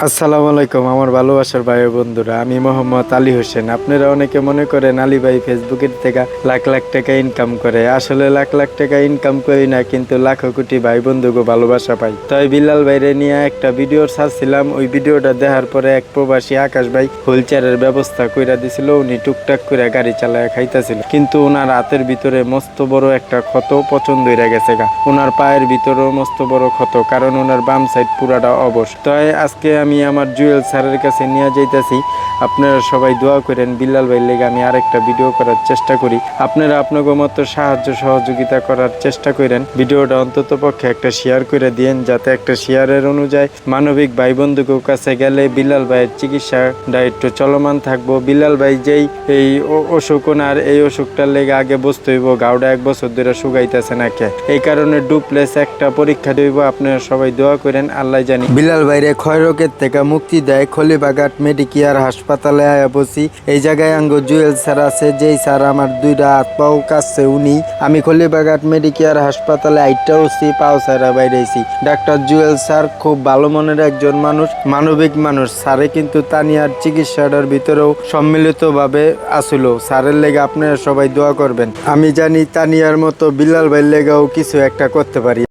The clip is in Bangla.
আসসালামু আলাইকুম আমার ভালোবাসার ভাই ও বন্ধুরা, আমি মোহাম্মদ আলী হোসেন। আপনারা অনেকে মনে করেন আলী ভাই ফেসবুকের থেকে লাখ লাখ টাকা ইনকাম করে। আসলে লাখ লাখ টাকা ইনকাম করি না, কিন্তু লাখো কোটি ভাই বন্ধুকে ভালোবাসা পাই। তাই বিলাল ভাইরে নিয়ে একটা ভিডিও ছাড়ছিলাম। ওই ভিডিওটা দেখার পরে এক প্রবাসী আকাশ ভাই হুইলচেয়ারের ব্যবস্থা কইরা দিছিল। উনি টুকটাক করে গাড়ি চালায় খাইতেছিল, কিন্তু ওনার হাতের ভিতরে মস্ত বড় একটা ক্ষত পছন্দ হয়ে গেছে গা। ওনার পায়ের ভিতরেও মস্ত বড় ক্ষত, কারণ ওনার বাম সাইড পুরাটা অবশ। তাই আজকে আমি আমার জুয়েল স্যারের কাছে নিয়ে যাইতেছি। আপনারা সবাই দোয়া করেন বিলাল ভাই লেগে আমি আরেকটা ভিডিও করার চেষ্টা করি। আপনারা আপনাদের মতো সাহায্য সহযোগিতা করার চেষ্টা করেন। ভিডিওটা অন্তত পক্ষে একটা শেয়ার করে দিয়েন, যাতে একটা শেয়ারের অনুযায়ী মানবিক ভাই বন্ধুকের কাছে গেলে বিলাল ভাইয়ের চিকিৎসাটা একটু চলমান থাকবো। বিলাল ভাই যেই এই অসুখ, ওনার এই অসুখটার লেগে আগে বুঝতে হইব গাউডা 1 বছর ধরে শুকাইতেছে না কে। এই কারণে ডুপ্লেস একটা পরীক্ষা দিব। আপনারা সবাই দোয়া করেন, আল্লাহ জানি বিলাল ভাইরে ক্ষয় রোগের থেকে মুক্তি দেয়। খলিবাঘাট মেডিকেয়ার হাসপাতালে আয়া বসি। এই জায়গায় আঙ্গ জুয়েল স্যার আছে, যেই স্যার আমার 2টা হাত পাও কাছে উনি। আমি খলিবাঘাট মেডিকেয়ার হাসপাতালে আইটাও পাও স্যারা বাইরেছি। ডাক্তার জুয়েল স্যার খুব ভালো মনের একজন মানুষ, মানবিক মানুষ। স্যারে কিন্তু তানিয়ার চিকিৎসাটার ভিতরেও সম্মিলিতভাবে আসলো। স্যারের লেগে আপনারা সবাই দোয়া করবেন। আমি জানি তানিয়ার মতো বিলাল ভাইয়ের লেগেও কিছু একটা করতে পারি।